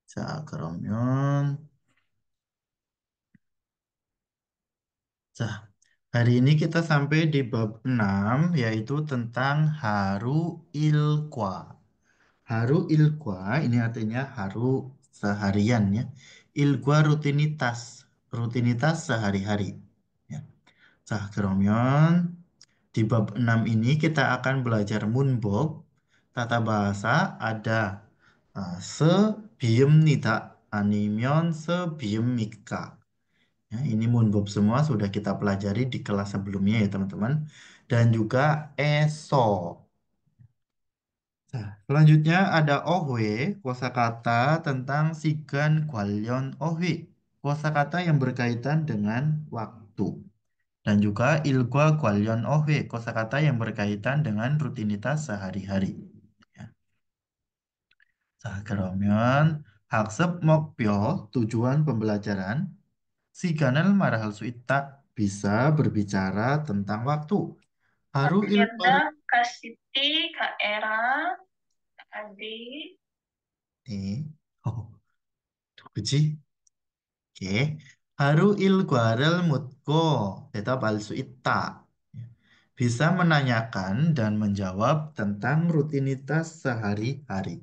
자, 그러면 자, hari ini kita sampai di bab 6 yaitu tentang haru ilqa. Haru ilqa ini artinya haru seharian ya. Ilqa rutinitas, rutinitas sehari-hari. Ya. 자, 그러면 di bab 6 ini kita akan belajar munbob. Tata bahasa ada sebiemnida 아니면 sebiemika. Ya, ini munbob semua sudah kita pelajari di kelas sebelumnya ya teman-teman. Dan juga eso. Nah, selanjutnya ada ohwe, kosakata tentang sigan gwalyon ohwe. Kosakata yang berkaitan dengan waktu. Dan juga ilgwa gwalyon ohwe, kosakata yang berkaitan dengan rutinitas sehari-hari. Ya. Nah, 그러면 학습 목표, tujuan pembelajaran. Siganal marahal suita bisa berbicara tentang waktu. Haru ilgwa. Agenda Kak Siti, Kak Era, Kak Adi. 네. 그치? Oke. Haru ilguarel mutko. Tetap palsu ita. Bisa menanyakan dan menjawab tentang rutinitas sehari-hari.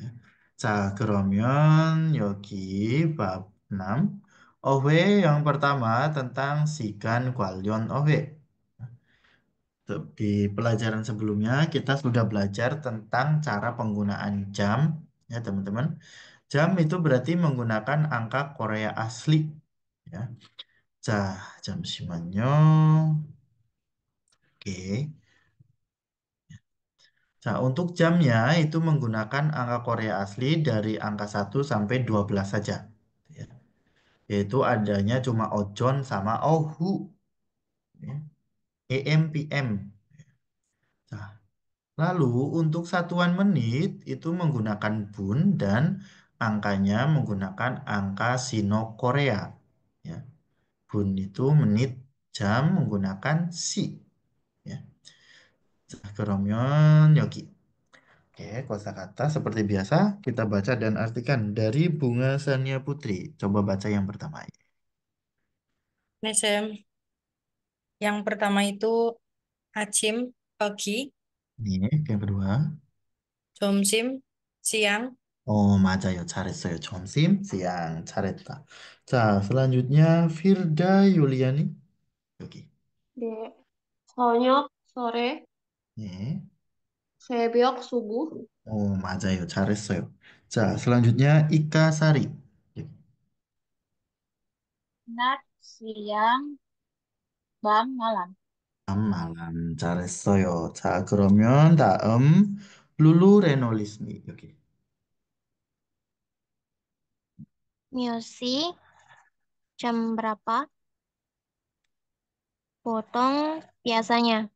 Ya. 자, 그러면 여기 bab 6. 어회 yang pertama tentang sigan 관련 어회. Di pelajaran sebelumnya kita sudah belajar tentang cara penggunaan jam, ya teman-teman. Jam itu berarti menggunakan angka Korea asli, ya. 자, 잠시만요. Oke. Nah, untuk jamnya itu menggunakan angka Korea asli dari angka 1 sampai 12 saja. Ya. Yaitu adanya cuma ojon sama ohu. Ya. AM, PM. Nah, lalu untuk satuan menit itu menggunakan bun dan angkanya menggunakan angka Sino Korea. Ya. Bun itu menit, jam menggunakan si. Ya. 자, 그러면 여기. Oke, kosakata seperti biasa kita baca dan artikan dari Bunga Sania Putri. Coba baca yang pertama. Nih, Sam. Yang pertama itu Acim, pagi, Ini yang kedua. Jomsim, siang, 맞아요. 잘했어요. 점심, siang, 잘했다. 자, selanjutnya Firda Yuliani. 여기. 네. 저녁, sore, 네. 새벽, subuh, 맞아요. 잘했어요. 자, selanjutnya Ika Sari. 여기. siang, siang, bang, malam. malam. 잘했어요. 자, 그러면 다음 룰루 레놀리스니. 여기. Music, jam berapa? Potong biasanya.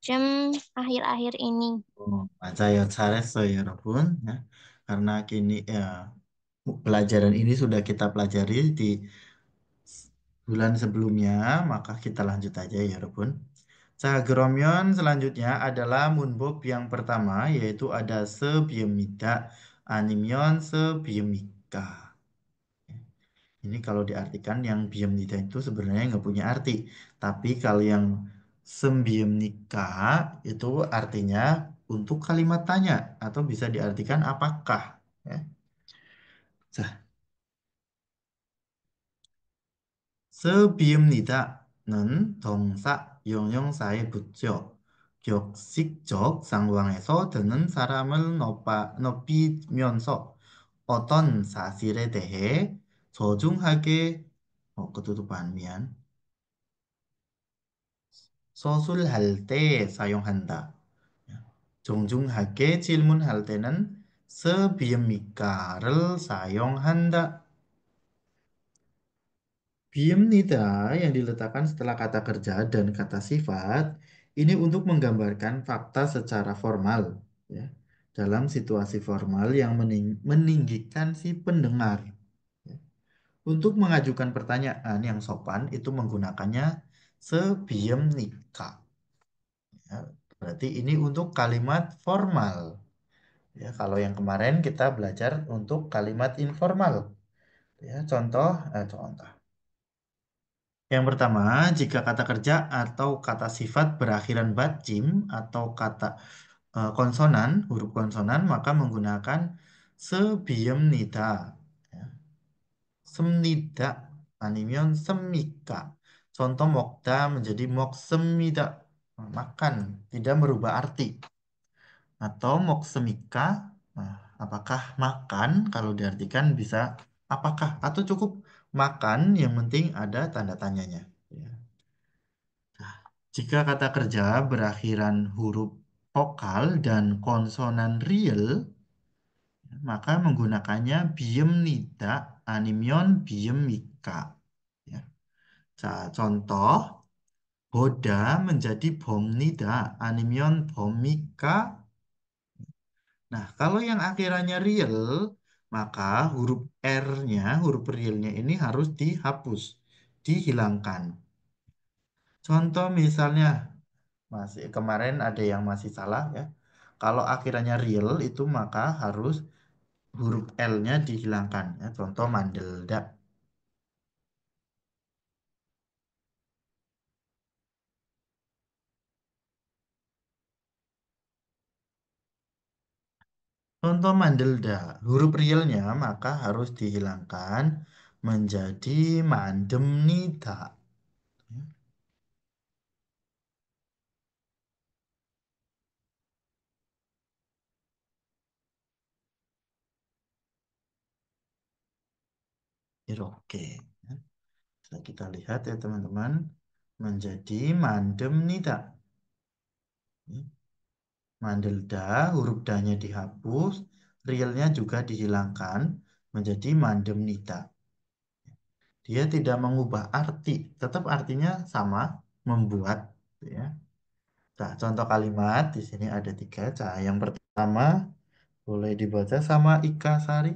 Jam akhir-akhir ini. 맞아요. 잘했어요, 여러분. Ya. Karena kini ya pelajaran ini sudah kita pelajari di bulan sebelumnya, maka kita lanjut aja ya, 여러분. 자, 그러면 selanjutnya adalah 문법 yang pertama yaitu ada sebiemida 아니면 sebiemika. Ini kalau diartikan yang biemnida itu sebenarnya nggak punya arti. Tapi kalau yang sembiemnika itu artinya untuk kalimat tanya atau bisa diartikan apakah. Ya. 자, 스비읍니다는 동사 형용사에 붙여 격식적 상황에서 드는 사람을 높이면서 어떤 사실에 대해 소중하게 그것도 반미안 서술할 때 사용한다. 정중하게 질문할 때는 서비읍니까를 사용한다. Biemnida yang diletakkan setelah kata kerja dan kata sifat ini untuk menggambarkan fakta secara formal ya, dalam situasi formal yang meninggikan si pendengar. Ya. Untuk mengajukan pertanyaan yang sopan itu menggunakannya sebelum nikah. Ya, berarti ini untuk kalimat formal. Ya, kalau yang kemarin kita belajar untuk kalimat informal. Ya, contoh. Yang pertama, jika kata kerja atau kata sifat berakhiran bat jim atau kata konsonan, huruf konsonan, maka menggunakan sebelum nida. Ya. Semnida, animion semika. Contoh mokda menjadi moksemida, makan, tidak merubah arti. Atau moksemika, nah, apakah makan kalau diartikan bisa apakah atau cukup makan yang penting ada tanda tanyanya. Ya. Jika kata kerja berakhiran huruf vokal dan konsonan real, maka menggunakannya biem nida animion biem mika. Ya. Contoh, boda menjadi bom nida animion bom mika. Nah, kalau yang akhirannya real, maka huruf R-nya, huruf realnya ini harus dihapus, dihilangkan. Contoh misalnya, masih kemarin ada yang masih salah ya. Kalau akhirannya real itu maka harus huruf L-nya dihilangkan ya. Contoh mandelda. Contoh mandelda, huruf realnya maka harus dihilangkan menjadi mandemnida. Ya, oke. Ya. Bisa kita lihat ya teman-teman, menjadi mandemnida. Ya. Mandelda, huruf D-nya dihapus, realnya juga dihilangkan menjadi mandemnida. Dia tidak mengubah arti, tetap artinya sama, membuat. Ya. Nah, contoh kalimat di sini ada tiga. Nah, yang pertama boleh dibaca sama Ika Sari.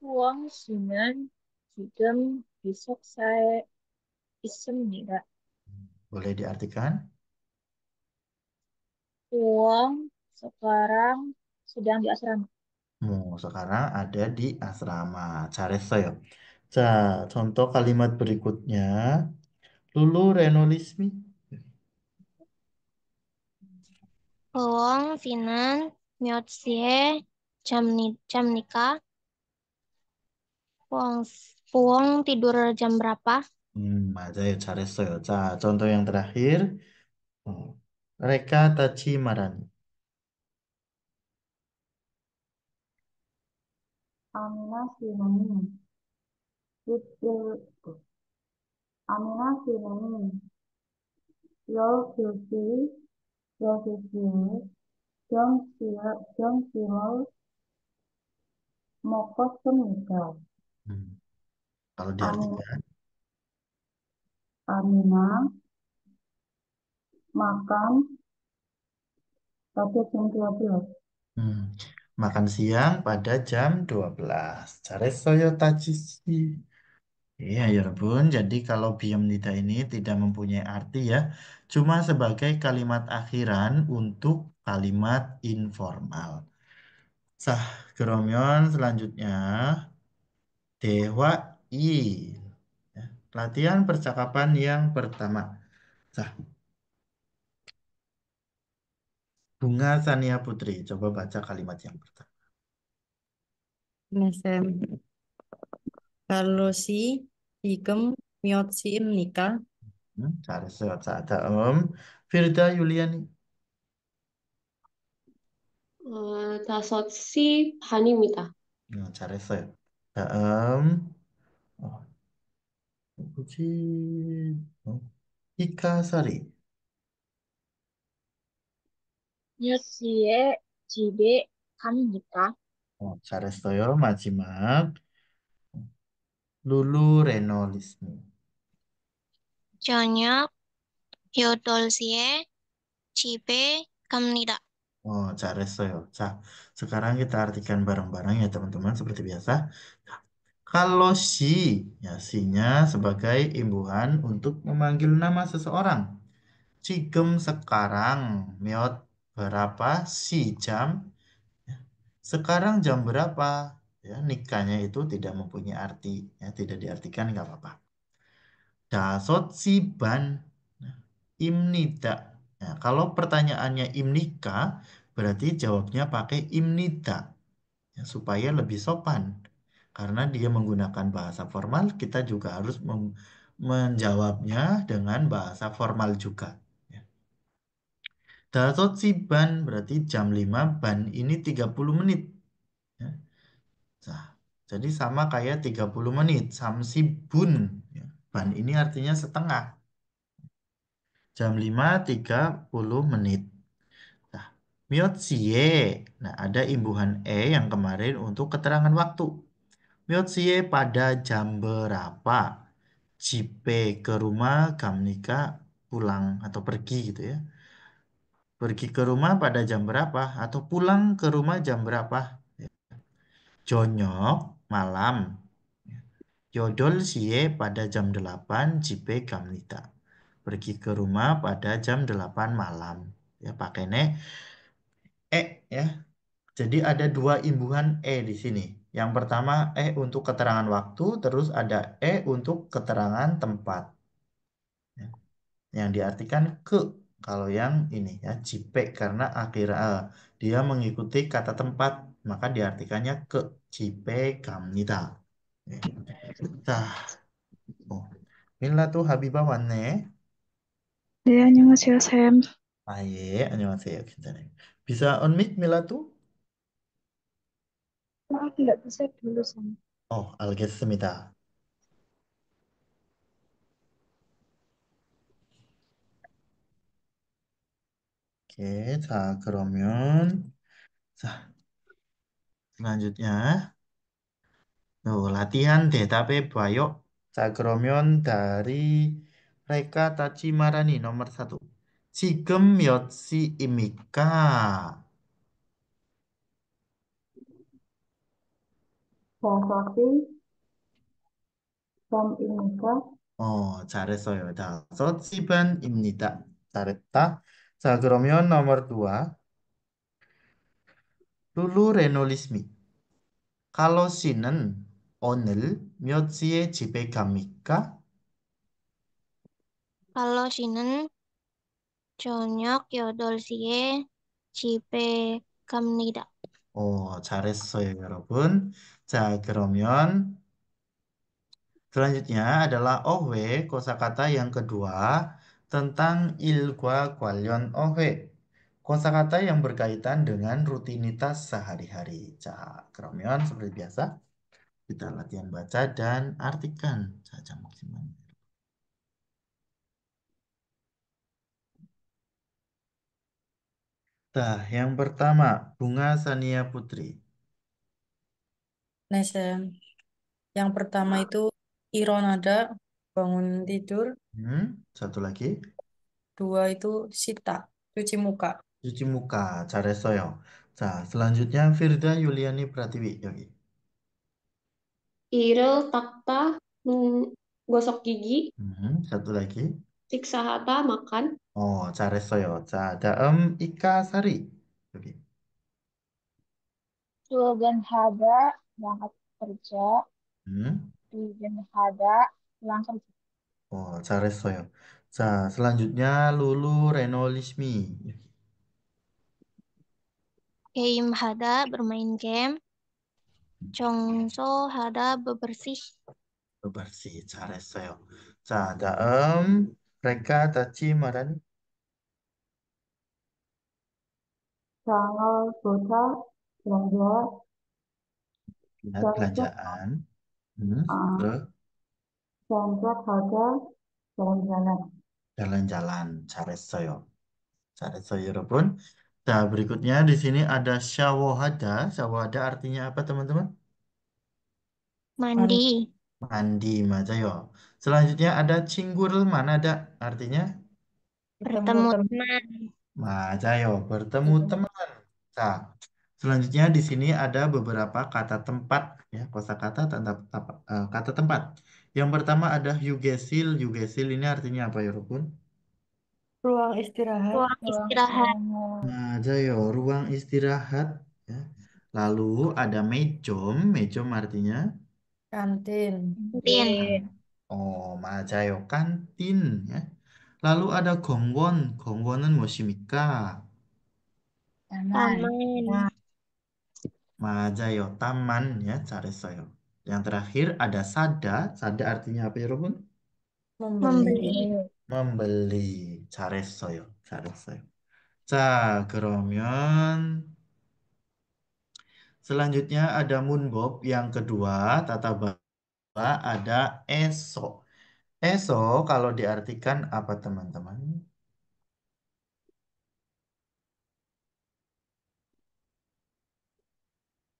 수험수는 지금 기숙사에 있습니다. Boleh diartikan? 수험 sekarang sedang di asrama. Sekarang ada di asrama. Caresoyo. Contoh kalimat berikutnya. Lulu Renolismi. Bohong, Sinan, Miotsie, jam nikah, Puang, Puang tidur jam berapa? 맞아요. 잘했어요. contoh yang terakhir. Hmm. Reka Tachi Marani. 아미나 씨는 일주일, 아미나 씨는 12시, 12시에 점심을 먹었습니다. Hmm. Kalau 아미, diartikan, 아미나 makan pada jam 12. hmm, makan siang pada jam 12. Caresoyo Tachishi. Iya, ya Bun. Jadi kalau biom nida ini tidak mempunyai arti ya, cuma sebagai kalimat akhiran untuk kalimat informal. Sah, Geromyon selanjutnya Dewa I. Ya, latihan percakapan yang pertama. Sah, Bunga Sania Putri. Coba baca kalimat yang pertama. NSM. Kalau si Digem Miot Sim nikah. 잘했어요. Firda Yuliani. 다섯 시 반입니다. 잘했어요. 다음, 어, 누구지? 어, 히카사리. 몇 시에 집에 갑니까? 잘했어요. 마지막, Lulu Renolismi. 저녁 8시에 집에 갑니다. 잘했어요. Sekarang kita artikan bareng-bareng ya teman-teman seperti biasa. Kalau si, ya si-nya sebagai imbuhan untuk memanggil nama seseorang. Cigem sekarang, miot berapa si jam? Sekarang jam berapa? Ya, nikahnya itu tidak mempunyai arti, ya, tidak diartikan nggak apa-apa. Dasot siban imnida. Nah, kalau pertanyaannya imnika, berarti jawabnya pakai imnida, ya, supaya lebih sopan. Karena dia menggunakan bahasa formal, kita juga harus menjawabnya dengan bahasa formal juga. Ya. Dasot siban berarti jam 5 ban ini 30 menit. Ya. Nah, jadi sama kayak 30 menit. Samsi bun. Ya. Ban ini artinya setengah. Jam 5.30 menit. Nah, miotsie. Nah, ada imbuhan E yang kemarin untuk keterangan waktu. Miotsie pada jam berapa? Jipe ke rumah Gamnika pulang atau pergi gitu ya. Pergi ke rumah pada jam berapa? Atau pulang ke rumah jam berapa? Jonyok malam. Yodol sie pada jam 8 jipe Gamnita. Pergi ke rumah pada jam 8 malam. Ya, pakai ya. Jadi ada dua imbuhan di sini. Yang pertama untuk keterangan waktu, terus ada untuk keterangan tempat. Ya. Yang diartikan ke. Kalau yang ini ya jipe karena dia mengikuti kata tempat, maka diartikannya ke jipe Gamnita. Ya. Nah, oh. Mila tuh Habibah Wane. 네, 안녕하세요, 쌤. 예, 안녕하세요. 괜찮아요. Bisa on mic Mila tuh? Maaf, nggak bisa dulu, Sam. 알겠습니다. Oke, 자, 그러면, 자, selanjutnya, latihan 대답해 봐요. 자, 그러면 dari Reka Tachimarani nomor 1. 지금 몇 시입니까? Sasaki, Sam Inika, 잘했어요. 5시 반입니다. 잘했다. 자, 그러면 nomor 2. Lulu Renolismi. Kalau 씨는 오늘 몇 시에 집에 갑니까? Kalau Shinen, Chonyok, Yodol, Sie, Cipe, Kamnida. 잘했어요, 여러분. 자, 그러면 selanjutnya adalah ohwe, kosakata yang kedua tentang ilgwa kwalyon ohwe. Kosakata yang berkaitan dengan rutinitas sehari-hari. 자, 그러면 seperti biasa kita latihan baca dan artikan saja maksimal. Nah, yang pertama, Bunga Sania Putri. Nah, Sam. Yang pertama itu Ironada, bangun tidur. Satu lagi. Dua itu Sita, cuci muka. Cuci muka, 잘했어요. 자, selanjutnya Firda Yuliani Pratiwi. Yogi. Irel Takta gosok gigi. Satu lagi. Siksa Hata makan. 잘했어요. 자, 다음 Ika Sari. Yogi. Slogan Hada berangkat kerja, 음, tujuan Hada pulang kerja. 잘했어요. 자, selanjutnya Lulu Renolismi. Game Hada, bermain game. Chongso Hada, bebersih. bersih, 잘했어요. 자, 다음 Reka Tachi Marani. Tanggal Kota, Belanja, Lihat Sunset, belanjaan. uh, Terus Sunset Hotel, Jalan-Jalan. jalan-jalan. 잘했어요. 잘했어요, 여러분. 자, berikutnya di sini ada syawahada. Syawahada artinya apa, teman-teman? Mandi. Mandi. Mandi, 맞아요. Selanjutnya ada cinggul, mana ada artinya? Ketemu Bertemu teman. teman. 맞아요. bertemu teman. 자, Selanjutnya di sini ada beberapa kata tempat ya, kosakata kata tempat. Yang pertama ada yugesil. Yugesil ini artinya apa ya, Rukun? Ruang istirahat. Ruang Ruang istirahat. istirahat. Nah, aja yo, ruang istirahat ya. Lalu ada mejom. Mejom artinya Kantin. Kantin. Kantin. oh, 맞아요. kantin ya. Lalu ada gongwon. gongwon은 무엇입니까? Taman. Taman. 맞아요. taman ya, 잘했어요. Yang terakhir ada sada. Sada artinya apa ya, Rukun? Membeli. Membeli. Membeli. membeli. 잘했어요. 잘했어요. 자, 그러면 selanjutnya ada 문법 yang kedua, tata bahasa ada esok. Esok kalau diartikan apa teman-teman?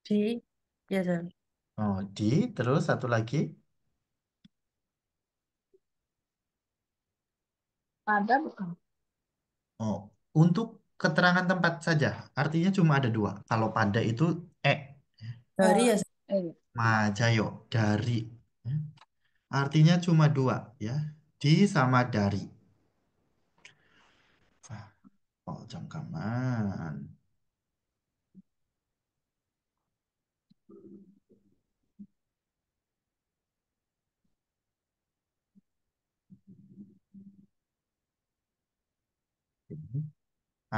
Di. Ya, Sir. Oh, terus satu lagi. Ada bukan? Oh, untuk keterangan tempat saja. Artinya cuma ada dua. Kalau pada itu Dari Eh, ya, Sir. iya. majayo dari. Ya. Artinya cuma dua ya. Di sama dari. Oh, jangkaman.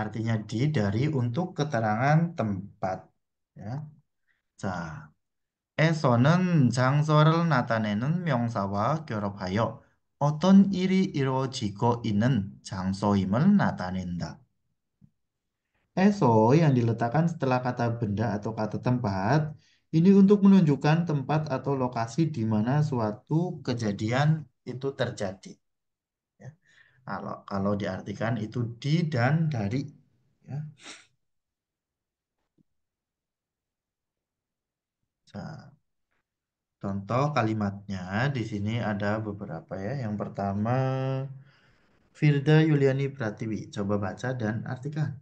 Artinya dari untuk keterangan tempat. Ya. 자, 에서는 장소를 나타내는 명사와 결합하여 어떤 일이 이루어지고 있는 장소임을 나타낸다. Eso yang diletakkan setelah kata benda atau kata tempat ini untuk menunjukkan tempat atau lokasi di mana suatu kejadian itu terjadi. Ya. Kalau diartikan itu di dan dari. Ya. Nah, contoh kalimatnya di sini ada beberapa ya. Yang pertama Firda Yuliani Pratiwi. Coba baca dan artikan.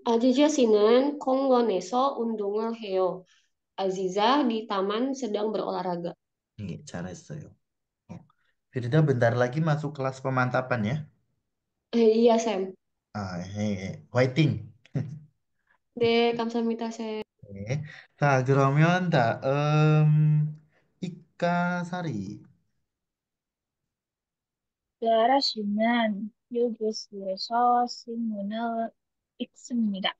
아저씨는 공원에서 운동을 해요. Aziza di taman sedang berolahraga. Nih, 잘했어요. Oh. Firda bentar lagi masuk kelas pemantapan ya. Iya, Sam. Waiting. 네, 감사합니다, Sam. 네. 자, 그러면 이까사리. Darasinan Yugoslav Simunal Iksmida.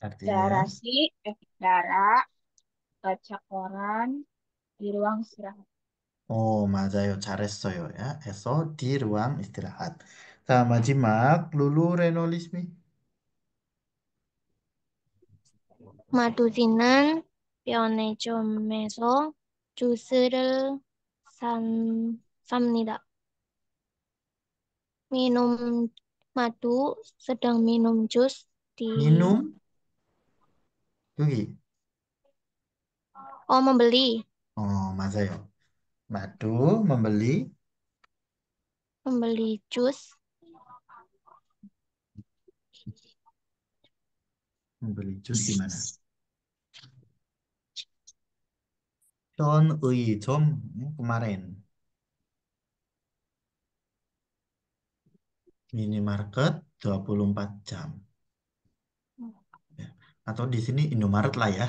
Artinya, Darasi, darah, baca koran di ruang istirahat. oh, 맞아요. 잘했어요. Ya. Esok di ruang istirahat. 자, 마지막 Lulu Renolismi. 마두리는 편의점에서 주스를 삽니다. Minum madu sedang minum jus di Minum, 여기. membeli Oh, 맞아요. Madu, membeli jus membeli jus di mana? 편의점, kemarin. Minimarket 24 jam. Ya. Atau di sini Indomaret lah ya.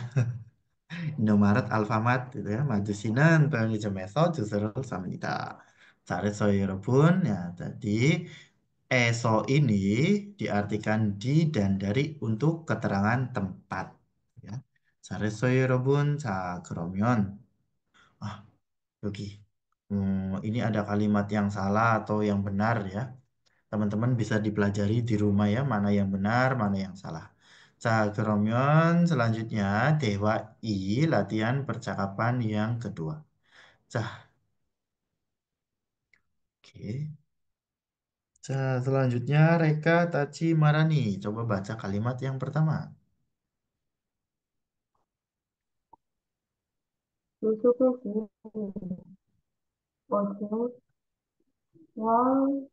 Indomaret, Alfamart gitu ya. 마주시는 편의점에서 주스를 삽니다. 잘했어요, 여러분. Ya, tadi eso ini diartikan di dan dari untuk keterangan tempat. Ya. 잘했어요, 여러분. 자, 그러면 ah, 여기. Ini ada kalimat yang salah atau yang benar ya. Teman-teman bisa dipelajari di rumah ya, mana yang benar, mana yang salah. 자, 그러면 selanjutnya Dewa I latihan percakapan yang kedua. 자, oke. 자, selanjutnya Reka Tachi Marani. Coba baca kalimat yang pertama. 요즘은 어제 월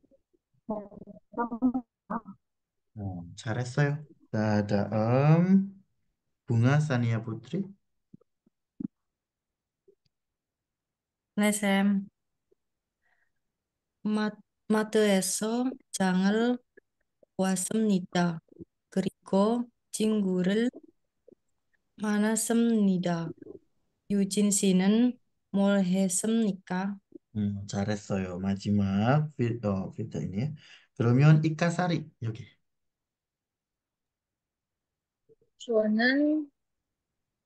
잘했어요. 자, 다음 bunga Sania Putri. 네, 쌤. 마트에서 장을 왔습니다. 그리고 친구를 만났습니다. 유진 씨는 뭘 했습니까? 잘했어요. 마지막 필터 ini. 그러면 이카사리 여기. 저는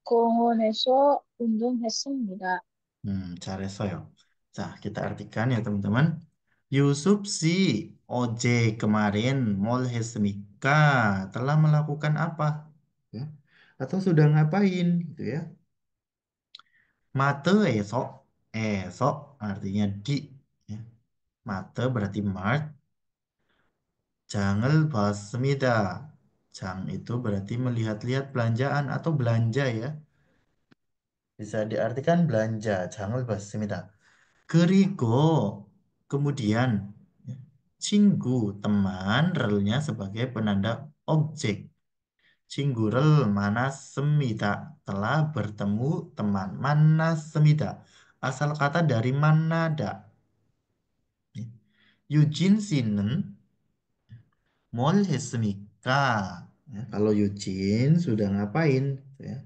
공원에서 운동했습니다. 잘했어요. 자, kita artikan ya teman-teman. Yusuf si OJ kemarin mall Hesmika telah melakukan apa? Ya. Atau sudah ngapain gitu ya. Mate esok, esok artinya di. Ya. Mate berarti Mart. Jangan basmida. Jang itu berarti melihat-lihat belanjaan atau belanja ya. Bisa diartikan belanja. Jangan basmida. 그리고 kemudian ya, 친구 teman relnya sebagai penanda objek. 친구를 만났습니다. Telah bertemu teman. 만났습니다. Asal kata dari manada. Ya. Eugene 씨는 뭘 했습니까? Ya, kalau Eugene sudah ngapain? Ya.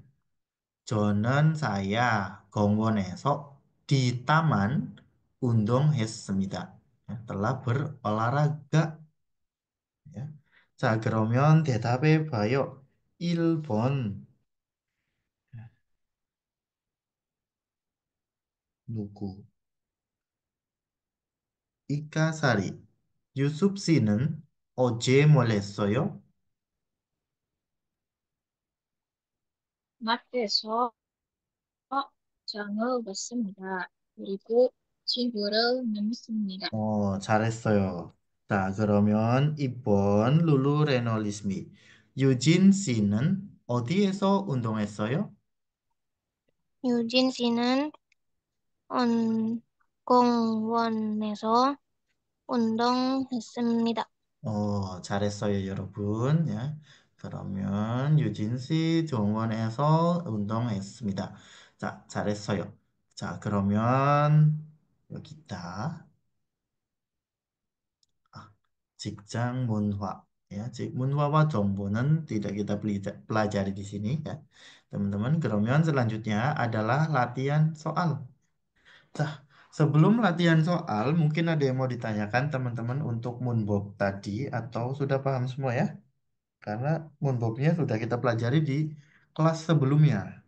저는 saya 공원에서 di taman 운동했습니다. Ya, telah berolahraga. Ya. 자, 그러면 대답해 봐요. 1번 누구? 이카사리. 유숲 씨는 어제 뭘 했어요? 마트에서 장을 봤습니다. 그리고 친구를 만났습니다. 잘했어요. 자, 그러면 2번 룰루 레놀리스미. 유진 씨는 어디에서 운동했어요? 유진 씨는 공원에서 운동했습니다. 잘했어요, 여러분. 야, 그러면 유진 씨 정원에서 운동했습니다. 자, 잘했어요. 자, 그러면 여기 있다. 아, 직장 문화. Ya, 문화와 정보는 tidak kita pelajari di sini ya. Teman-teman, 그러면 selanjutnya adalah latihan soal. Nah, sebelum latihan soal, mungkin ada yang mau ditanyakan teman-teman untuk Moonbob tadi atau sudah paham semua ya? Karena Moonbobnya sudah kita pelajari di kelas sebelumnya.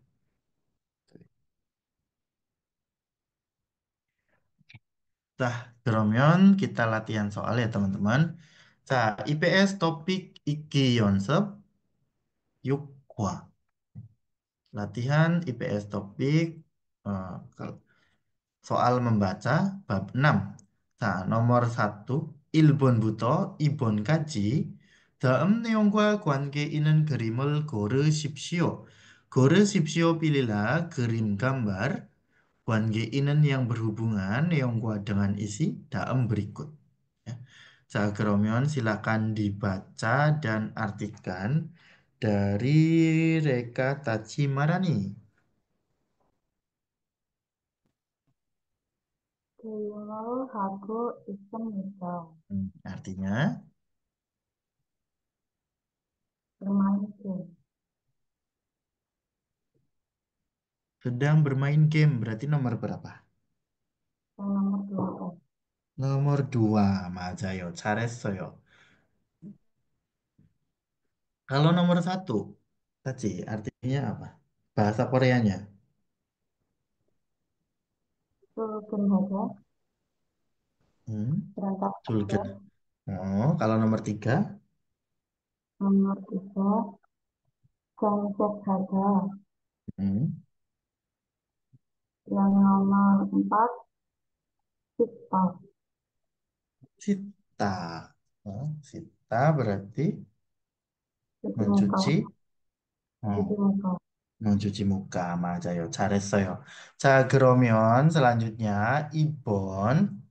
Nah, 그러면 kita latihan soal ya teman-teman. 자, IPS topik iki 연습 6과. Latihan IPS topik soal membaca bab 6. 자, nomor 1. 1번부터 2번까지 다음 내용과 관계 있는 그림을 고르십시오. 고르십시오 pilihlah 그림 gambar 관계 있는 yang berhubungan 내용과 dengan isi dalam berikut. Ya. 자, 그러면 silakan dibaca dan artikan dari Reka Tachimarani. 게임을 하고 있습니다. Artinya bermain game. sedang bermain game berarti nomor berapa? Yang nomor 2. nomor 2 맞아요. 잘했어요. Kalau nomor 1 tadi artinya apa? Bahasa Koreanya. 출근하자. Hmm, berangkat kerja. Julgen. Kalau nomor 3 Nomor 3, 정색하자. hmm, Yang nomor 4, sikap. Sita. Sita berarti cuci muka. mencuci, cuci oh, muka. mencuci muka. 맞아요. 잘했어요. 자, 그러면 selanjutnya Ibon.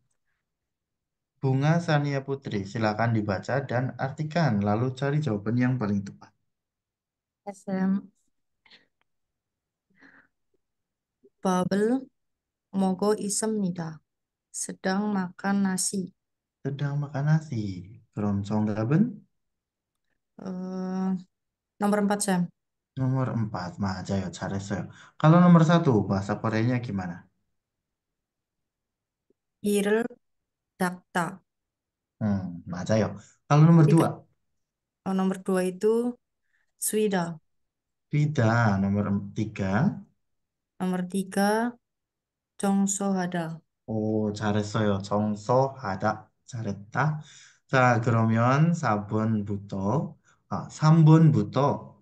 Bunga Sania Putri, silakan dibaca dan artikan, lalu cari jawaban yang paling tepat. SM. 밥을 먹고 있습니다. sedang makan nasi. Sedang makan nasi. From 정답은 Eh, nomor 4, Sam. nomor 4. 맞아요. 잘했어요. Kalau nomor 1, bahasa Koreanya gimana? 이를 닦다. 맞아요. Kalau nomor Tidak. 2, Nomor 2 itu suida. Vida. Nomor 3, Nomor 3, 정소하다. 오, 잘했어요. 정서하다. 잘했다. 자, 그러면 3번부터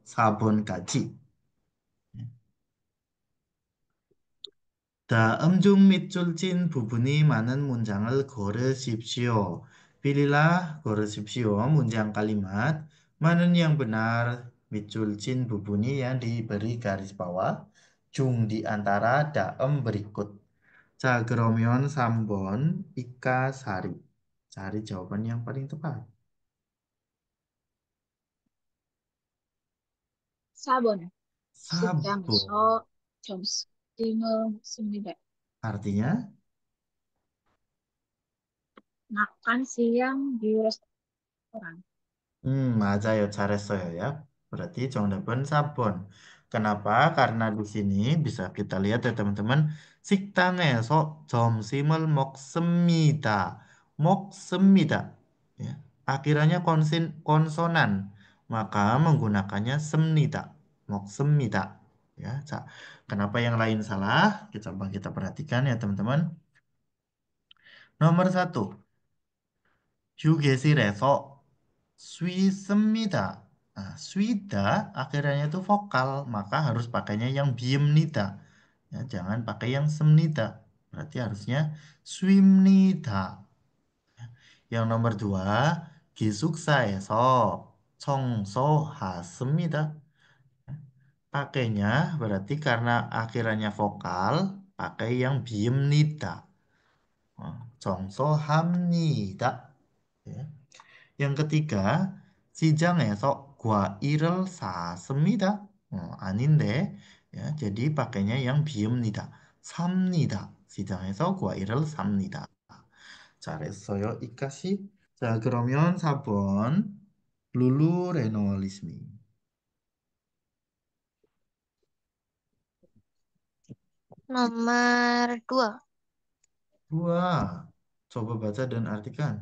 4번까지. 다음 중 밑줄 친 부분이 많은 문장을 고르십시오. pilihlah, 고르십시오. 문장 kalimat. Mana yang benar? 밑줄 친 bu분이 yang diberi garis bawah. 중 di antara daem berikut. 자, 그러면 3번 이까사리. cari jawaban yang paling tepat. 4번. 4번. 식당에서 점심을 먹습니다. Artinya? 마kan siang di restoran. 맞아요. 잘했어요 ya. Berarti 정답은 4번. Kenapa? Karena di sini bisa kita lihat ya teman-teman. 식당에서 점심을 먹습니다. 먹습니다. Ya. Akhirannya konsonan. Maka menggunakannya semnida. 먹습니다. Ya, kenapa yang lain salah? Coba kita perhatikan ya teman-teman. Nomor 1. 휴게실에서 쉬습니다. Nah, swida akhirnya itu vokal, maka harus pakainya yang biemnida. Ya, jangan pakai yang semnida. Berarti harusnya swimnida. Yang nomor 2, 기숙사에서 청소하습니다. Pakainya berarti karena akhirannya vokal, pakai yang biemnida. 청소합니다. Ya. Yang ketiga, 시장에서 과일을 샀습니다. 아닌데, ya, jadi pakainya yang 비읍니다. 삽니다. 시장에서 과일을 삽니다. 잘했어요, 이까시. 자, 그러면 4번 룰루 레놀리스미. Nomor 2. Dua, coba baca dan artikan.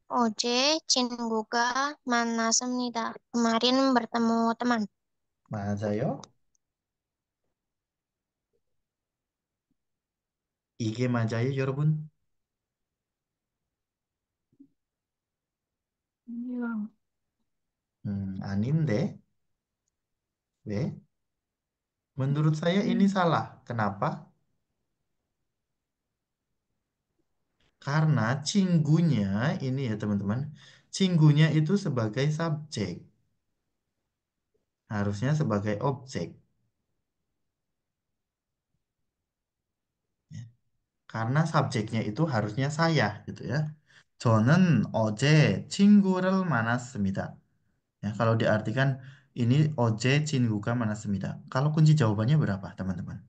어제 친구가 만났습니다. kemarin bertemu teman. 맞아요? 이게 맞아요, 여러분? 아니요. 아닌데. 왜? Menurut saya ini salah. Kenapa? Karena cinggunya ini ya teman-teman, cinggunya itu sebagai subjek, harusnya sebagai objek. Ya. Karena subjeknya itu harusnya saya gitu ya. 저는 어제 친구를 만났습니다. Ya, kalau diartikan ini 어제 친구가 만났습니다. Kalau kunci jawabannya berapa, teman-teman?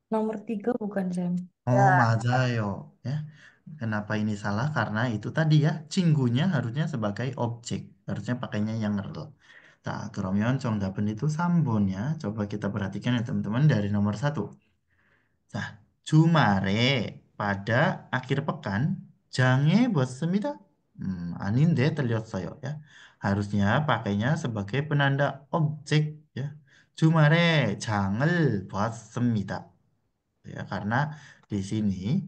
Nomor 3 bukan, Sam. Oh, 맞아요. Ya. Kenapa ini salah? Karena itu tadi ya, cinggunya harusnya sebagai objek. Harusnya pakainya yang real. Nah, 그러면 정답은 itu sambunnya. Coba kita perhatikan ya teman-teman dari nomor 1. Nah, 주말에 pada akhir pekan 장에 벗습니다. 아닌데 들렸어요 ya. Harusnya pakainya sebagai penanda objek ya. 주말에 장을 벗습니다. Ya, karena di sini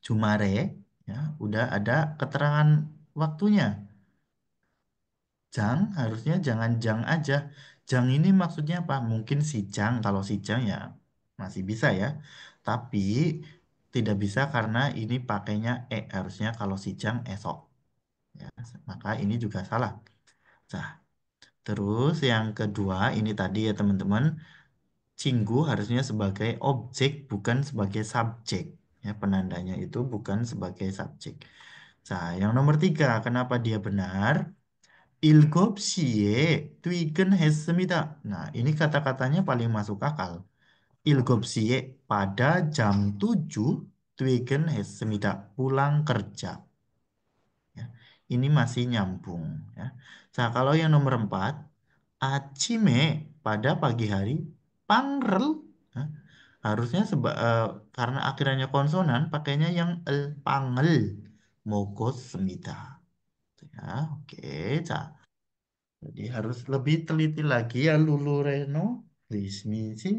Jumare ya udah ada keterangan waktunya. Jang harusnya jangan jang aja. Jang ini maksudnya apa? Mungkin si jang. Kalau si jang ya masih bisa ya. Tapi tidak bisa karena ini pakainya harusnya kalau si jang esok. Ya, maka ini juga salah. Nah, terus yang kedua ini tadi ya teman-teman. Cinggu harusnya sebagai objek bukan sebagai subjek. Ya, penandanya itu bukan sebagai subjek. Nah, yang nomor 3, kenapa dia benar? 일곱 시에 퇴근했습니다. Nah, ini kata-katanya paling masuk akal. 일곱 시에 pada jam 7 퇴근했습니다. Pulang kerja. Ya, ini masih nyambung. Ya. Nah, kalau yang nomor 4, 아침에 pada pagi hari, pangrel. Ya, harusnya karena akhirannya konsonan, pakainya yang pangel. 먹었습니다. Ya, oke. Nah, jadi harus lebih teliti lagi ya Lulu Reno. Please me sih.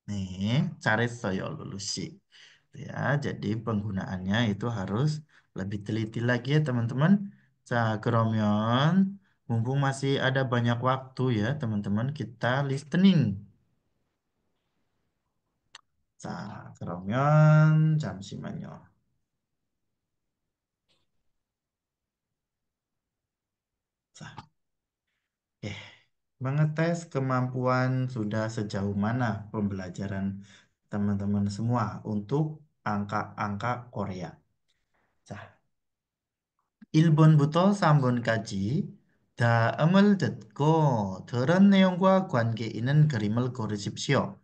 Nih, cari saya Lulu sih. Ya, jadi penggunaannya itu harus lebih teliti lagi ya teman-teman. Kromion, mumpung masih ada banyak waktu ya teman-teman, kita listening. 그러면 잠시만요. 자, eh, mengetes kemampuan sudah sejauh mana pembelajaran teman-teman semua untuk angka-angka Korea. 자, 1번부터 3번까지 다음을 듣고 들은 내용과 관계 있는 그림을 고르십시오.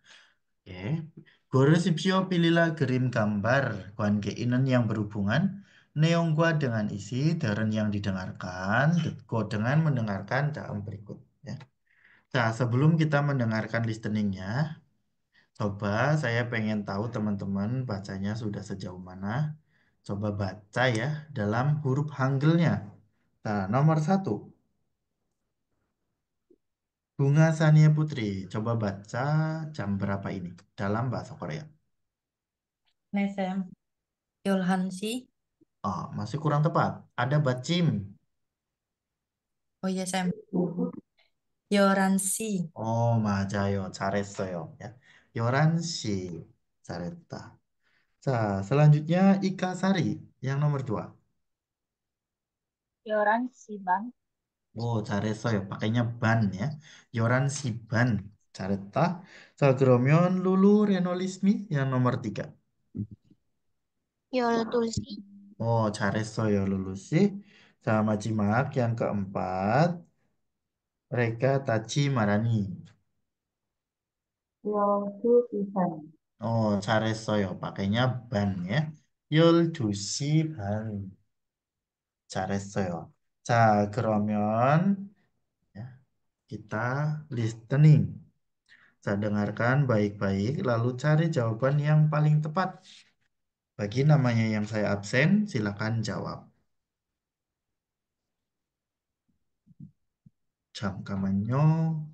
예. 고르십시오. Pilihlah krim gambar 관계 있는 yang berhubungan neong과 dengan isi 들은 yang didengarkan 듣고 dengan mendengarkan dalam berikut ya. Nah, sebelum kita mendengarkan listeningnya, coba saya pengen tahu teman-teman bacanya sudah sejauh mana. Coba baca ya dalam huruf Hanggelnya. Nah, nomor 1, Bunga Sania Putri. Coba baca jam berapa ini dalam bahasa Korea. Nih, Sam. Yolhansi. Oh, masih kurang tepat. Ada bacim. Oh iya, Sam. Yoransi. 맞아요. 잘했어요. 야, 11시. 잘했다. 자, selanjutnya Ika Sari. Yang nomor 2. Yoran Siban. 잘했어요. pakainya ban ya. 11시 ban. 잘했다. 자, 그러면 Lulu Renolismi yang nomor 3. 열둘시 잘했어요, Lulu sih. 자, majimak yang keempat. Reka Tachi Marani. 12시간. 잘했어요. pakainya ban ya. 12시 반. 잘했어요. 자, 그러면 ya, kita listening. Saya dengarkan baik-baik, lalu cari jawaban yang paling tepat. Bagi namanya yang saya absen, silakan jawab. 잠깐만요.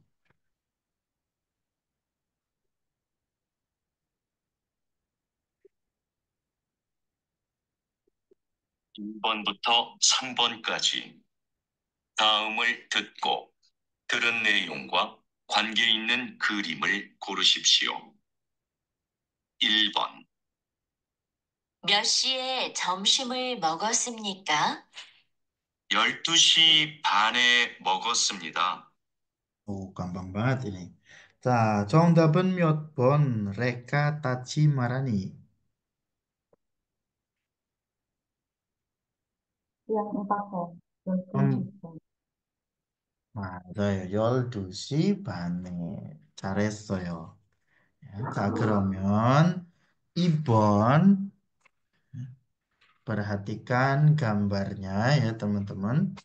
1번부터 3번까지 다음을 듣고 들은 내용과 관계 있는 그림을 고르십시오. 1번. 몇 시에 점심을 먹었습니까? 12시 반에 먹었습니다. Gampang banget ini. 자, 정답은 몇 번? Reka Tachi Marani. Yang 4 ya. 음, 12시간. 맞아요. 12시 반에. 잘했어요. 자, 그러면 2번. Perhatikan gambarnya ya, teman-teman.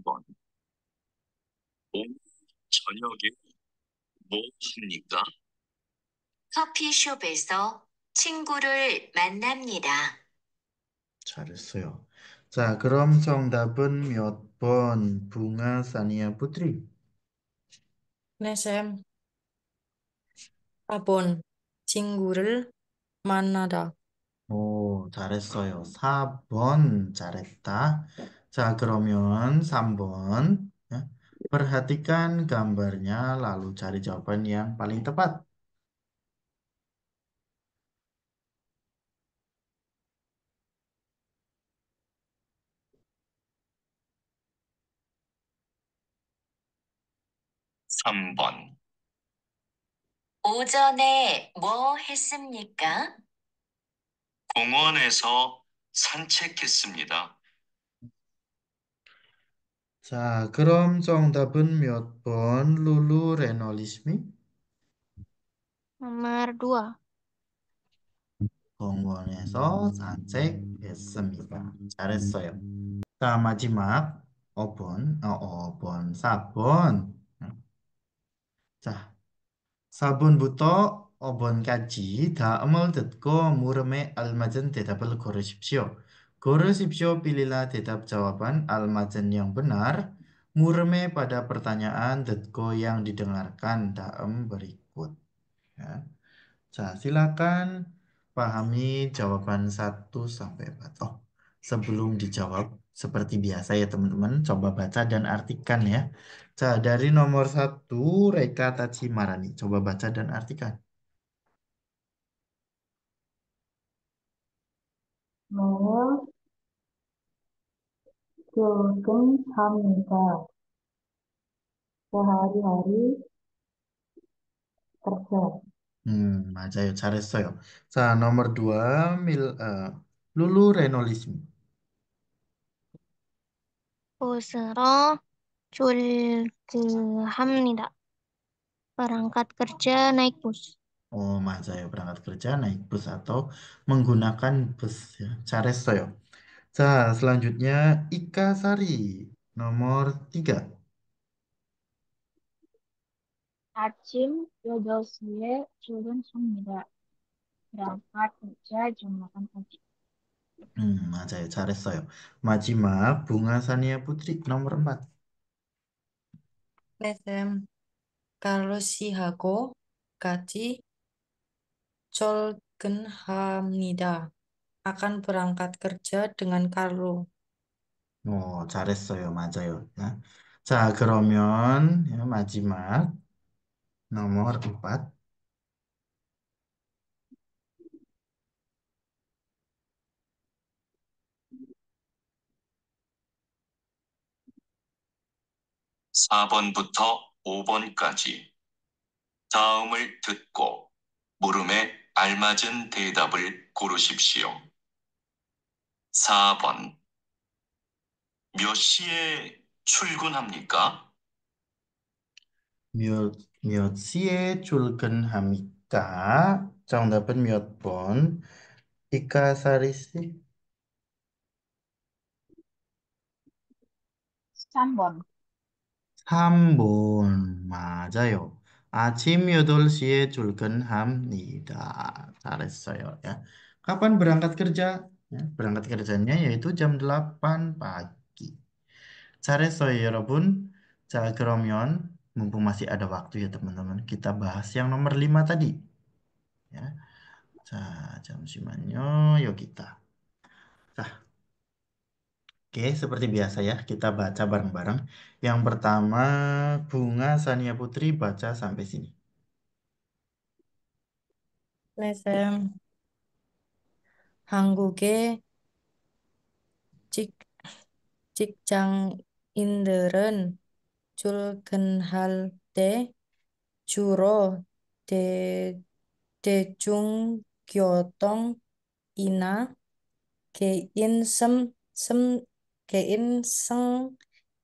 번 오늘 저녁에 뭐 합니까? 커피숍에서 친구를 만납니다. 잘했어요. 자, 그럼 정답은 몇 번? Bunga Sania Putri. Nih, Sam. Abon. 친구를 만나다. 잘했어요. 4번 잘했다. 자, 그러면 3번. Ya. Perhatikan gambarnya, lalu cari jawaban yang paling tepat. 3번. 오전에 뭐 했습니까? 공원에서 산책했습니다. 자, 그럼 정답은 몇 번? 룰루 레놀리스미? Nomor 2. 공원에서 산책했습니다. 잘했어요. 자, 마지막 5번, 5번, 4번. 자, 4번부터 5번까지 다음을 듣고 물음에 알맞은 대답을 고르십시오. 고르십시오. Pilihlah 대답 jawaban almazen yang benar. Murme pada pertanyaan 듣고 yang didengarkan dalam berikut. Ya. 자, silakan pahami jawaban 1 sampai 4. Oh, sebelum dijawab, seperti biasa ya teman-teman, coba baca dan artikan ya. Dari nomor 1, Reka Tachimarani. Coba baca dan artikan. 출근합니다. sehari-hari kerja. 맞아요. 잘했어요. 자, nomor 2, Lulu Renolisme. Usero 출근합니다. Berangkat kerja naik bus. Oh, 맞아요. berangkat kerja naik bus atau menggunakan bus ya. 잘했어요. 자, selanjutnya Ika Sari, nomor 3. 아침 8시에 출근합니다. berangkat kerja jam 8 pagi. 맞아요. 잘했어요. 마지막 Bunga Sania Putri, nomor 4. 네, 쌤. 칼로 씨하고 같이 출근합니다. Akan berangkat kerja dengan Carlo. 잘했어요. 맞아요. 야. 자, 그러면 야, 마지막 nomor 4. 4번부터 5번까지 다음을 듣고 물음에 알맞은 대답을 고르십시오. 4번. 몇 시에 출근합니까? 몇 시에 출근합니까? 정답은 몇 번? Ika Sarisi. 3번. 3번. 맞아요. 아침 8시에 출근합니다. 잘했어요 ya. Kapan berangkat kerja? Ya, berangkat kerjanya yaitu jam 8 pagi. 잘했어요, 여러분. 자, 그러면 mumpung masih ada waktu ya, teman-teman. Kita bahas yang nomor 5 tadi. Ya. 자, 잠시만요. 여기 있다. 자, oke, seperti biasa ya, kita baca bareng-bareng. Yang pertama, Bunga Sania Putri baca sampai sini. 네, 쌤. 한국의 직, 직장인들은 출근할 때 주로 대, 대중교통이나 개인 섬, 섬, 개인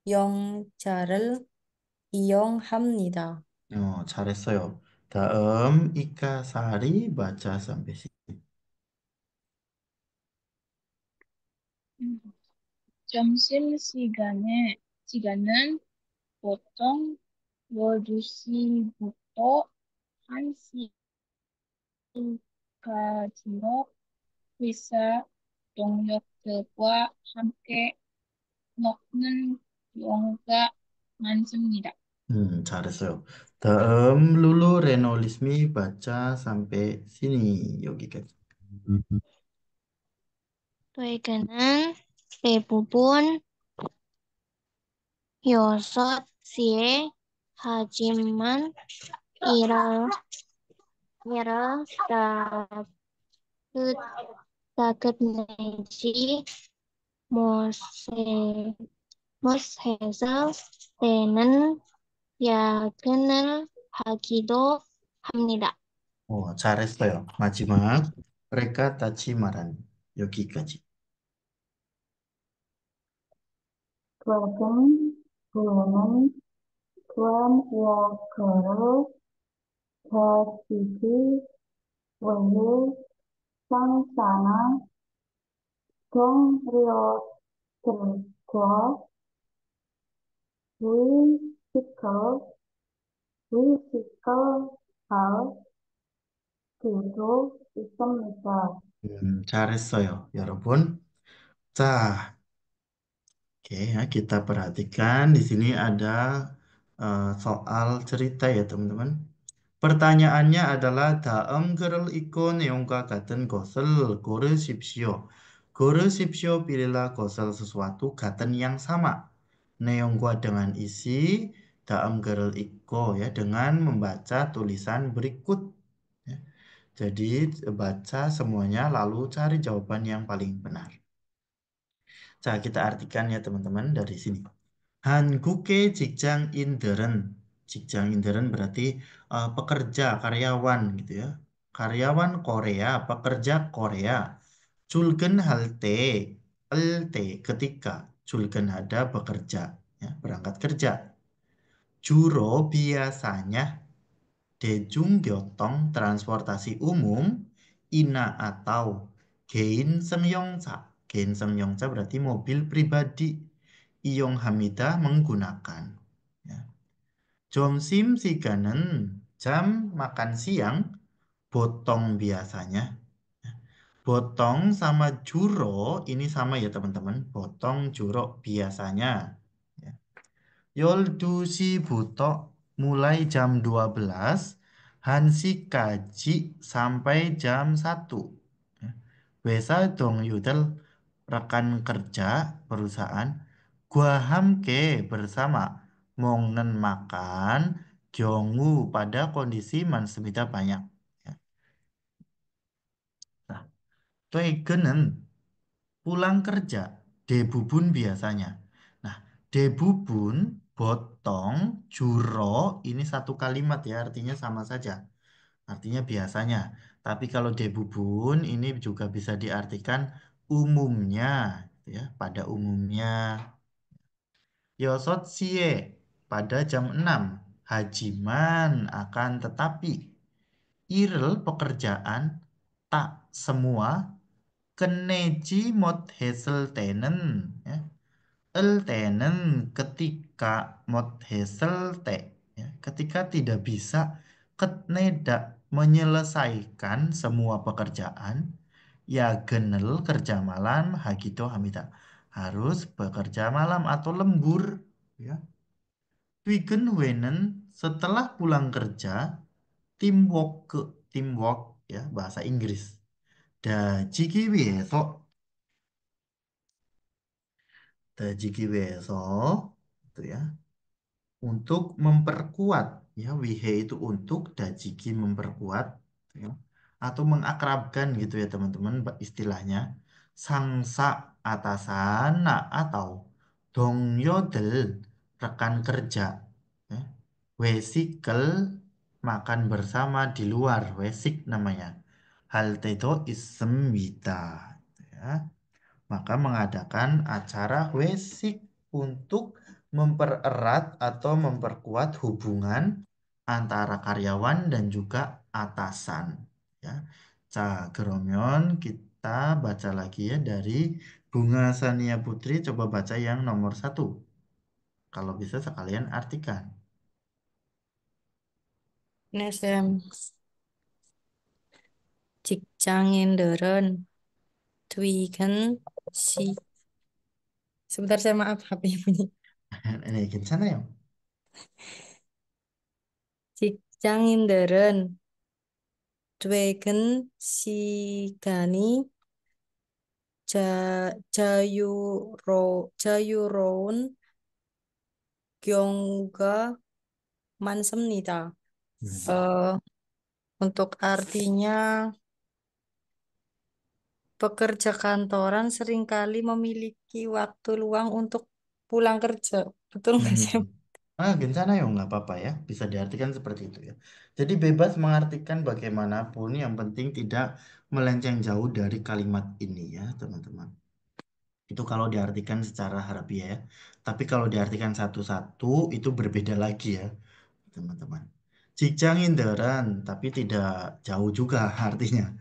승용차를 이용합니다. 잘했어요. 다음, Ika Sari baca sampai sini. 시간은 보통 12시부터 1시까지로 회사 동료들과 함께 먹는 경우가 많습니다. 잘했어요. 다음, Lulu Renolismi baca sampai sini. 여기까지. 퇴근은 대부분 6시에 하지만 일을 끝, 다 끝내지 못해서 때는 야근을 하기도 합니다. 잘했어요. 마지막 mereka tachi maran. 여기까지. 최근 부는 워크를 해주기 위해 상상한 동료들과 의식을 할 수도 있습니다. 잘했어요, 여러분. 자, oke ya, kita perhatikan di sini ada soal cerita ya, teman-teman. Pertanyaannya adalah dalam gerel iko neongka 같은 것을 고르십시오. 고르십시오, pilihlah gosel sesuatu 같은 yang sama. Neongka dengan isi dalam gerel iko ya, dengan membaca tulisan berikut. Ya. Jadi baca semuanya lalu cari jawaban yang paling benar. Kita artikan ya teman-teman dari sini. 한국의 직장인들은 직장인들은 berarti pekerja, karyawan gitu ya. Karyawan Korea, pekerja Korea. 출근할 때, 을 때, ketika. 출근하다 bekerja, ya, berangkat kerja. 주로 biasanya 대중교통, transportasi umum, ina atau 개인 승용차. 개인 승용차 berarti mobil pribadi. Iyong Hamida menggunakan. Ya. 점심 시간은 jam makan siang, botong biasanya. Ya. Botong sama juro ini sama ya teman-teman. Botong juro biasanya. Ya. 12시부터 mulai jam 12, 1시까지 sampai jam 1. Ya. Wesa dong yudel rekan kerja perusahaan gua hamke bersama mongnen makan gyongu pada kondisi mansebida banyak. Ya. Nah, 퇴근은 pulang kerja, debubun biasanya. Nah, debubun, botong, juro, ini satu kalimat ya, artinya sama saja. Artinya biasanya. Tapi kalau debubun ini juga bisa diartikan umumnya, gitu ya, pada umumnya. Yosot sie, pada jam 6. Hajiman akan tetapi. Irel pekerjaan, tak semua. Keneji mod hazel tenen ya. El tenen ketika mod hazel te ya. Ketika tidak bisa ketnedak menyelesaikan semua pekerjaan ya genel kerja malam hagito hamida harus bekerja malam atau lembur ya. Weekend wenen setelah pulang kerja teamwork ya bahasa Inggris. 다지기 위해서 다지기 위해서 itu ya untuk memperkuat ya wihe itu untuk dajiki memperkuat ya, atau mengakrabkan gitu ya teman-teman istilahnya sangsa atasan nah, atau dongyodel rekan kerja ya. Wesikel makan bersama di luar wesik namanya hal itu ismita ya. Maka mengadakan acara wesik untuk mempererat atau memperkuat hubungan antara karyawan dan juga atasan. Ya. 그러면 kita baca lagi ya dari Bunga Sania Putri. Coba baca yang nomor 1. Kalau bisa sekalian artikan. NSM 직장인들은 퇴근 시 sebentar saya maaf HP bunyi. Ini 괜찮아요. 직장인들은 퇴근 시간이 자유로운 경우가 많습니다. Eh, untuk artinya pekerja kantoran seringkali memiliki waktu luang untuk pulang kerja. Betul nggak sih? Gencana ya nggak apa-apa ya, bisa diartikan seperti itu ya. Jadi bebas mengartikan bagaimanapun, yang penting tidak melenceng jauh dari kalimat ini ya, teman-teman. Itu kalau diartikan secara harfiah ya. Tapi kalau diartikan satu-satu itu berbeda lagi ya, teman-teman. Jikjang inderan, tapi tidak jauh juga artinya.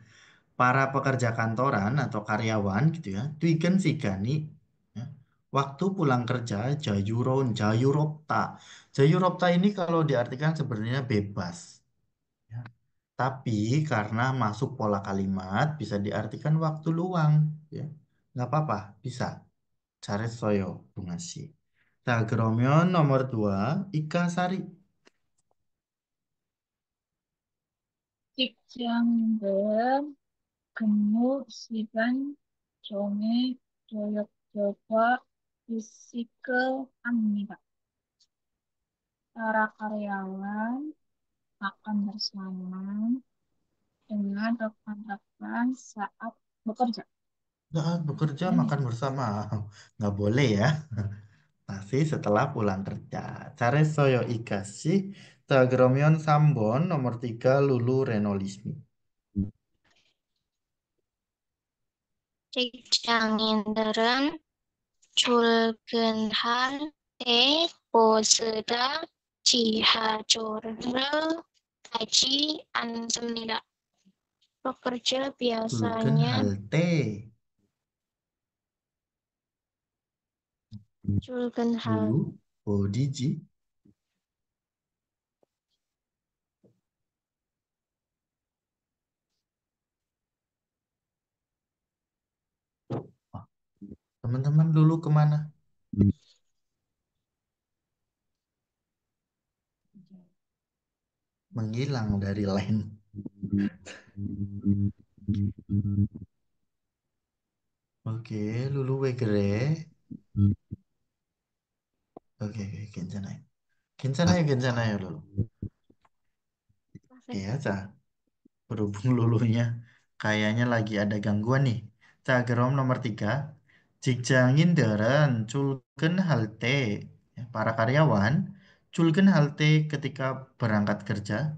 Para pekerja kantoran atau karyawan gitu ya, Twigen Sigani ya. Waktu pulang kerja Jayuron, Jayuropta. Jayuropta ini kalau diartikan sebenarnya bebas ya. Tapi karena masuk pola kalimat bisa diartikan waktu luang ya. Nggak apa-apa, bisa. 잘했어요, 동아 씨. 자, 그러면 nomor 2, Ikasari. 직장인들은 근무 시간 중에 교육들과 휴식을 합니다. Para karyawan makan bersama dengan rekan-rekan saat bekerja. Nggak bekerja makan bersama. Nggak boleh ya. Pasti setelah pulang kerja. 잘했어요, 이카씨. 자, 그러면 3번 nomor 3, Lulu Renolismi. 직장인들은 출근할 때 버스나 지하철을 타지 않습니다. Pekerja biasanya 출근할 때. 출근할 Lulu, 어디지? Ah, teman-teman dulu kemana? Menghilang dari line. Oke, Lulu Wegere. Oke, 괜찮아요. 괜찮아요, Lulu. Oke ya, Ca. Berhubung Lulunya kayaknya lagi ada gangguan nih. Ca, gerom nomor 3. Jikjangin deren culken halte. Ya, para karyawan, culken halte ketika berangkat kerja.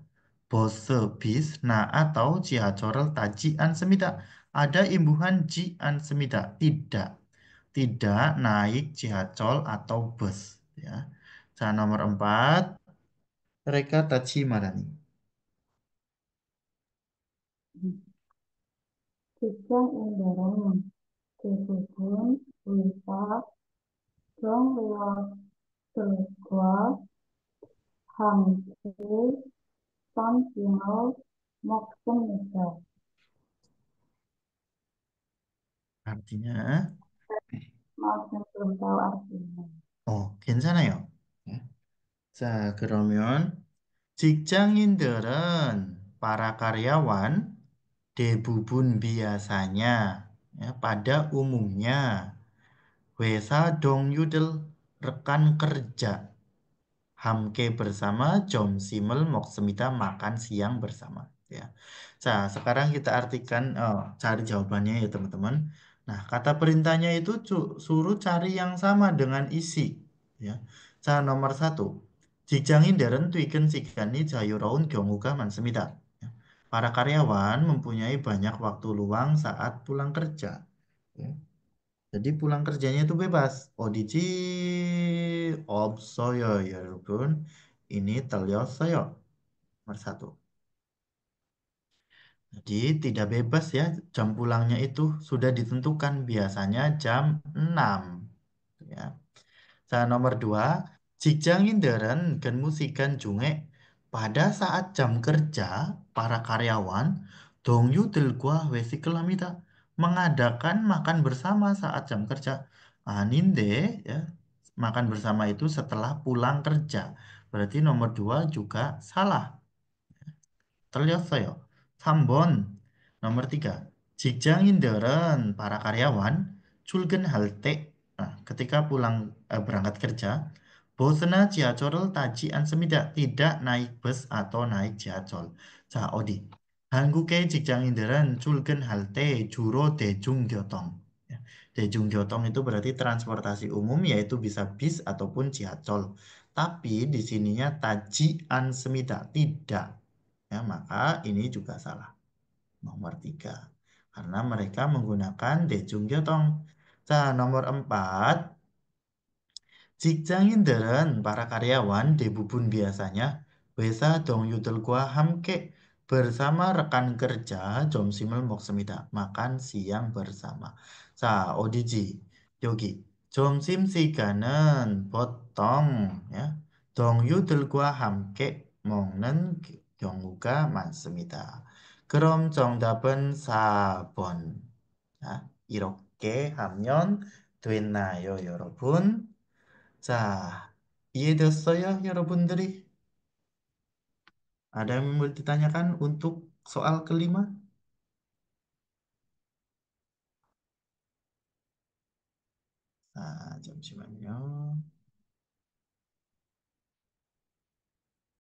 Bose bis, nah atau jihacorel tajian semida. Ada imbuhan jian semida. Tidak. Tidak naik jihacol atau bus. Ya. Ca, nomor 4. Mereka tachi marani. 직장인들은 대부분 의사, 경비원들과 함께 점심을 먹습니다. Artinya, Maaf, yang belum tahu artinya. 괜찮아요. 네. 자, 그러면 직장인들은 para karyawan 대부분 biasanya ya, pada umumnya wesa dongyudel rekan kerja hamke bersama jom simel moksemita makan siang bersama ya. Sekarang kita artikan cari jawabannya ya teman-teman. Nah, kata perintahnya itu suruh cari yang sama dengan isi ya. Nomor 1. 직장인들은 퇴근 시간이 자유로운 경우가 많습니다. Ya. Para karyawan mempunyai banyak waktu luang saat pulang kerja. Ya. Jadi pulang kerjanya itu bebas. 어디지? 없어요, 여러분. Ini terlios어요. Nomor 1. Jadi tidak bebas ya. Jam pulangnya itu sudah ditentukan. Biasanya jam 6. Ya. Nomor 2. 직장인들은 근무 시간 중에 pada saat jam kerja para karyawan 동료들과 외식을 합니다. Mengadakan makan bersama saat jam kerja. Ninde ya. Makan bersama itu setelah pulang kerja. Berarti nomor 2 juga salah. 틀렸어요. 3번. Nomor 3. 직장인들은 para karyawan 출근할 때 ketika berangkat kerja bosna 지하철을 타지 않습니다. Tidak naik bus atau naik 지하철. 자, 어디? 한국의 직장인들은 출근할 때 주로 대중교통. Ya. Daejunggyotong itu berarti transportasi umum, yaitu bisa bis ataupun 지하철. Tapi di sininya taji ansmita, tidak. Ya, maka ini juga salah. Nomor 3. Karena mereka menggunakan Daejunggyotong. Nomor 4. 직장인들은 para karyawan 대부분 biasanya 회사 동료들과 함께 bersama rekan kerja 점심을 먹습니다. Makan siang bersama. 어디지? 여기. 점심시간은 보통 야, 동료들과 함께 먹는 경우가 많습니다. 그럼 정답은 4번. 자, 이렇게 하면 됐나요, 여러분? 자, 이해됐어요, 여러분들이? Ada yang mau ditanyakan untuk soal kelima? 잠시만요.